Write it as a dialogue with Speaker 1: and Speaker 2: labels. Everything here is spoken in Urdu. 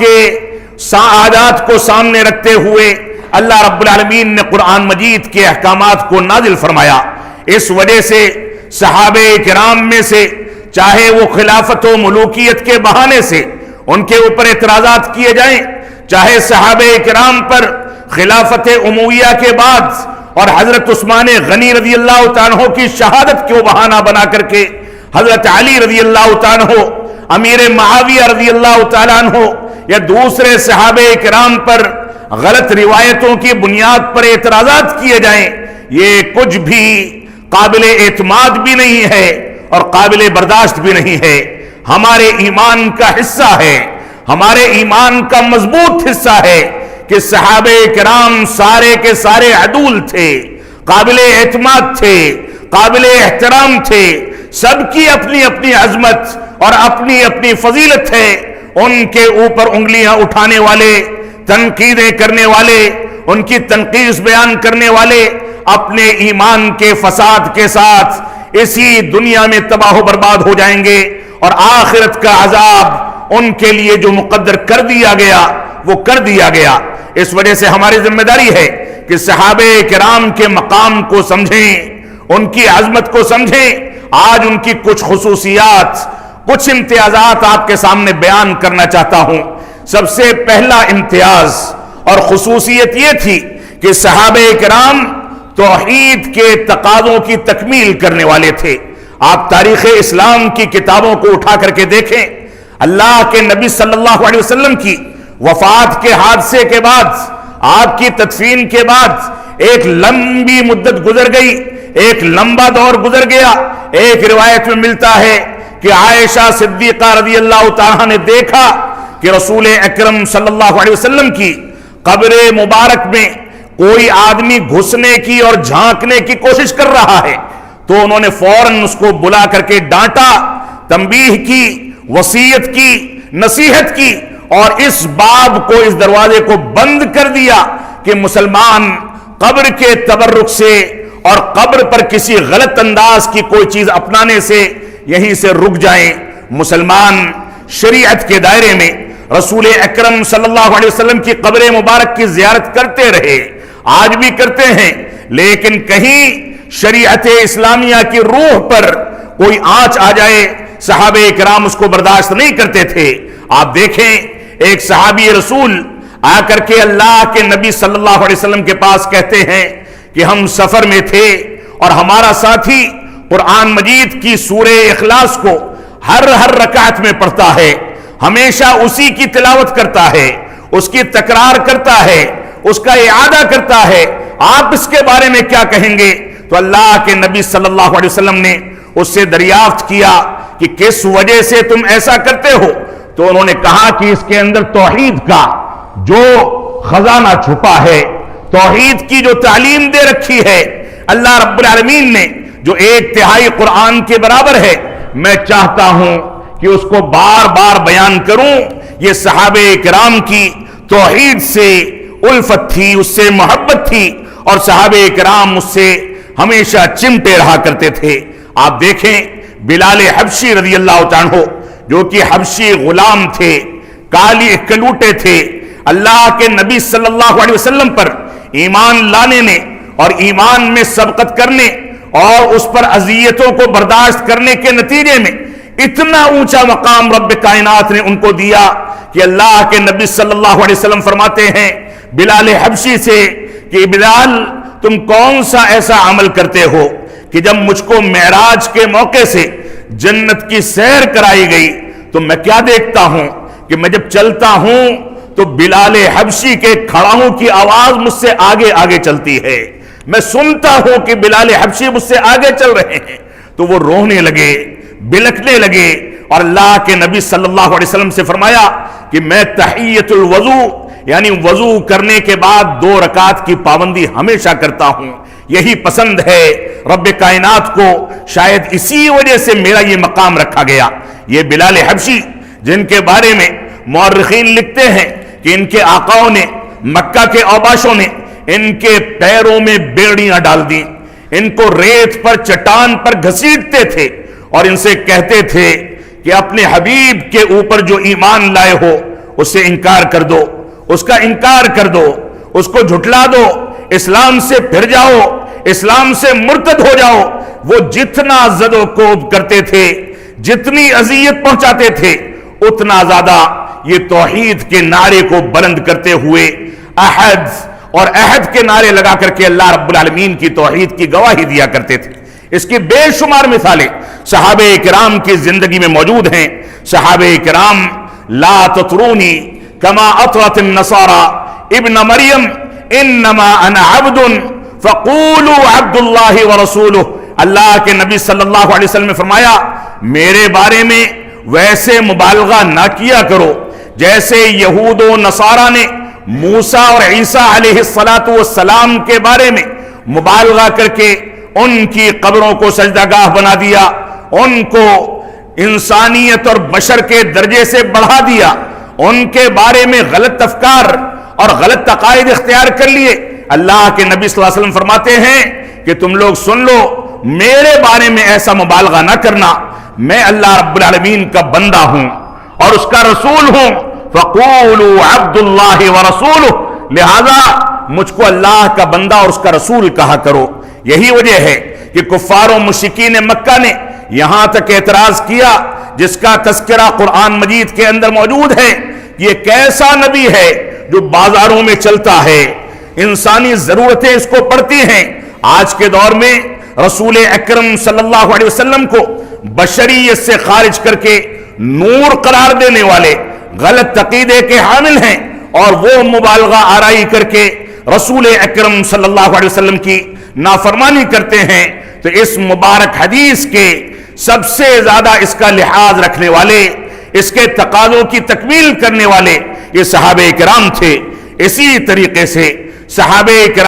Speaker 1: کے سعادات کو سامنے رکھتے ہوئے اللہ رب العالمین نے قرآن مجید کے احکامات کو نازل فرمایا۔ اس وجہ سے صحابہ کرام میں سے چاہے وہ خلافت و ملوکیت کے بہانے سے ان کے اوپر اعتراضات کیے جائیں، چاہے صحابہ کرام پر خلافت امویہ کے بعد اور حضرت عثمان غنی رضی اللہ تعالیٰ عنہ کی شہادت کو بہانہ بنا کر کے حضرت علی رضی اللہ تعالیٰ عنہ، امیر معاویہ رضی اللہ تعالیٰ عنہ یا دوسرے صحابہ کرام پر غلط روایتوں کی بنیاد پر اعتراضات کیے جائیں، یہ کچھ بھی قابل اعتماد بھی نہیں ہے اور قابل برداشت بھی نہیں ہے۔ ہمارے ایمان کا حصہ ہے، ہمارے ایمان کا مضبوط حصہ ہے کہ صحابہ کرام سارے کے سارے عدول تھے، قابل اعتماد تھے، قابل احترام تھے، سب کی اپنی اپنی عظمت اور اپنی اپنی فضیلت ہے۔ ان کے اوپر انگلیاں اٹھانے والے، تنقیدیں کرنے والے، ان کی تنقیص بیان کرنے والے اپنے ایمان کے فساد کے ساتھ اسی دنیا میں تباہ و برباد ہو جائیں گے، اور آخرت کا عذاب ان کے لیے جو مقدر کر دیا گیا وہ کر دیا گیا۔ اس وجہ سے ہماری ذمہ داری ہے کہ صحابہ کرام کے مقام کو سمجھیں، ان کی عظمت کو سمجھیں۔ آج ان کی کچھ خصوصیات، کچھ امتیازات آپ کے سامنے بیان کرنا چاہتا ہوں۔ سب سے پہلا امتیاز اور خصوصیت یہ تھی کہ صحابہ کرام توحید کے تقاضوں کی تکمیل کرنے والے تھے۔ آپ تاریخ اسلام کی کتابوں کو اٹھا کر کے دیکھیں، اللہ کے نبی صلی اللہ علیہ وسلم کی وفات کے حادثے کے بعد، آپ کی تدفین کے بعد ایک لمبی مدت گزر گئی، ایک لمبا دور گزر گیا۔ ایک روایت میں ملتا ہے کہ عائشہ صدیقہ رضی اللہ تعالیٰ نے دیکھا کہ رسول اکرم صلی اللہ علیہ وسلم کی قبر مبارک میں کوئی آدمی گھسنے کی اور جھانکنے کی کوشش کر رہا ہے، تو انہوں نے فوراً اس کو بلا کر کے ڈانٹا، تنبیہ کی، وصیت کی، نصیحت کی، اور اس باب کو، اس دروازے کو بند کر دیا کہ مسلمان قبر کے تبرک سے اور قبر پر کسی غلط انداز کی کوئی چیز اپنانے سے یہیں سے رک جائیں۔ مسلمان شریعت کے دائرے میں رسول اکرم صلی اللہ علیہ وسلم کی قبر مبارک کی زیارت کرتے رہے، آج بھی کرتے ہیں، لیکن کہیں شریعت اسلامیہ کی روح پر کوئی آنچ آ جائے، صحابہ کرام اس کو برداشت نہیں کرتے تھے۔ آپ دیکھیں، ایک صحابی رسول آ کر کے اللہ کے نبی صلی اللہ علیہ وسلم کے پاس کہتے ہیں کہ ہم سفر میں تھے اور ہمارا ساتھی قرآن مجید کی سورہ اخلاص کو ہر رکعت میں پڑھتا ہے، ہمیشہ اسی کی تلاوت کرتا ہے، اس کی تکرار کرتا ہے، اس کا اعادہ کرتا ہے، آپ اس کے بارے میں کیا کہیں گے؟ تو اللہ کے نبی صلی اللہ علیہ وسلم نے اس سے دریافت کیا کہ کس وجہ سے تم ایسا کرتے ہو؟ تو انہوں نے کہا کہ اس کے اندر توحید کا جو خزانہ چھپا ہے، توحید کی جو تعلیم دے رکھی ہے اللہ رب العالمین نے، جو 1/3 قرآن کے برابر ہے، میں چاہتا ہوں کہ اس کو بار بار بیان کروں۔ یہ صحابہ کرام کی توحید سے الفت تھی، اس سے محبت تھی، اور صحابہ کرام اس سے ہمیشہ چمٹے رہا کرتے تھے۔ آپ دیکھیں بلال حبشی رضی اللہ تعالیٰ عنہ، جو کہ حبشی غلام تھے، کالی کلوٹے تھے، اللہ کے نبی صلی اللہ علیہ وسلم پر ایمان لانے نے اور ایمان میں سبقت کرنے اور اس پر اذیتوں کو برداشت کرنے کے نتیجے میں اتنا اونچا مقام رب کائنات نے ان کو دیا کہ اللہ کے نبی صلی اللہ علیہ وسلم فرماتے ہیں بلال حبشی سے کہ بلال، تم کون سا ایسا عمل کرتے ہو کہ جب مجھ کو معراج کے موقع سے جنت کی سیر کرائی گئی تو میں کیا دیکھتا ہوں کہ میں جب چلتا ہوں تو بلال حبشی کے کھڑاؤں کی آواز مجھ سے آگے آگے چلتی ہے، میں سنتا ہوں کہ بلال حبشی مجھ سے آگے چل رہے ہیں۔ تو وہ رونے لگے، بلکنے لگے، اور اللہ کے نبی صلی اللہ علیہ وسلم سے فرمایا کہ میں تحیت الوضو، یعنی وضو کرنے کے بعد 2 رکعت کی پابندی ہمیشہ کرتا ہوں، یہی پسند ہے رب کائنات کو، شاید اسی وجہ سے میرا یہ مقام رکھا گیا۔ یہ بلال حبشی جن کے بارے میں مورخین لکھتے ہیں کہ ان کے آقاؤں نے، مکہ کے اوباشوں نے ان کے پیروں میں بیڑیاں ڈال دیں، ان کو ریت پر، چٹان پر گھسیٹتے تھے اور ان سے کہتے تھے کہ اپنے حبیب کے اوپر جو ایمان لائے ہو اس سے انکار کر دو، اس کا انکار کر دو، اس کو جھٹلا دو، اسلام سے پھر جاؤ، اسلام سے مرتد ہو جاؤ۔ وہ جتنا زد و کوب کرتے تھے، جتنی اذیت پہنچاتے تھے، اتنا زیادہ یہ توحید کے نعرے کو بلند کرتے ہوئے احد اور عہد کے نعرے لگا کر کے اللہ رب العالمین کی توحید کی گواہی دیا کرتے تھے۔ اس کی بے شمار مثالیں صحابہ کرام کی زندگی میں موجود ہیں۔ صحابہ کرام لا تطرونی کما اطرت النصارى ابن مریم انما انا عبد فقولوا عبد اللہ ورسولہ۔ اللہ کے نبی صلی اللہ علیہ وسلم نے فرمایا میرے بارے میں ویسے مبالغہ نہ کیا کرو جیسے یہود و نصارہ نے موسیٰ اور عیسیٰ علیہ السلام کے بارے میں مبالغہ کر کے ان کی قبروں کو سجدہ گاہ بنا دیا، ان کو انسانیت اور بشر کے درجے سے بڑھا دیا، ان کے بارے میں غلط افکار اور غلط عقائد اختیار کر لیے۔ اللہ کے نبی صلی اللہ علیہ وسلم فرماتے ہیں کہ تم لوگ سن لو، میرے بارے میں ایسا مبالغہ نہ کرنا، میں اللہ رب العالمین کا بندہ ہوں اور اس کا رسول ہوں۔ فَقُولُوا عَبْدُ اللَّهِ وَرَسُولُهُ، لہذا مجھ کو اللہ کا بندہ اور اس کا رسول کہا کرو۔ یہی وجہ ہے کہ کفار و مشرکین مکہ نے یہاں تک اعتراض کیا جس کا تذکرہ قرآن مجید کے اندر موجود ہے، یہ کیسا نبی ہے جو بازاروں میں چلتا ہے، انسانی ضرورتیں اس کو پڑتی ہیں۔ آج کے دور میں رسول اکرم صلی اللہ علیہ وسلم کو بشریت سے خارج کر کے نور قرار دینے والے غلط عقیدے کے حامل ہیں، اور وہ مبالغہ آرائی کر کے رسول اکرم صلی اللہ علیہ وسلم کی نافرمانی کرتے ہیں۔ تو اس مبارک حدیث کے سب سے زیادہ اس کا لحاظ رکھنے والے، اس کے تقاضوں کی تکمیل کرنے والے یہ صحابہ کرام تھے۔ اسی طریقے سے صحابہ کرام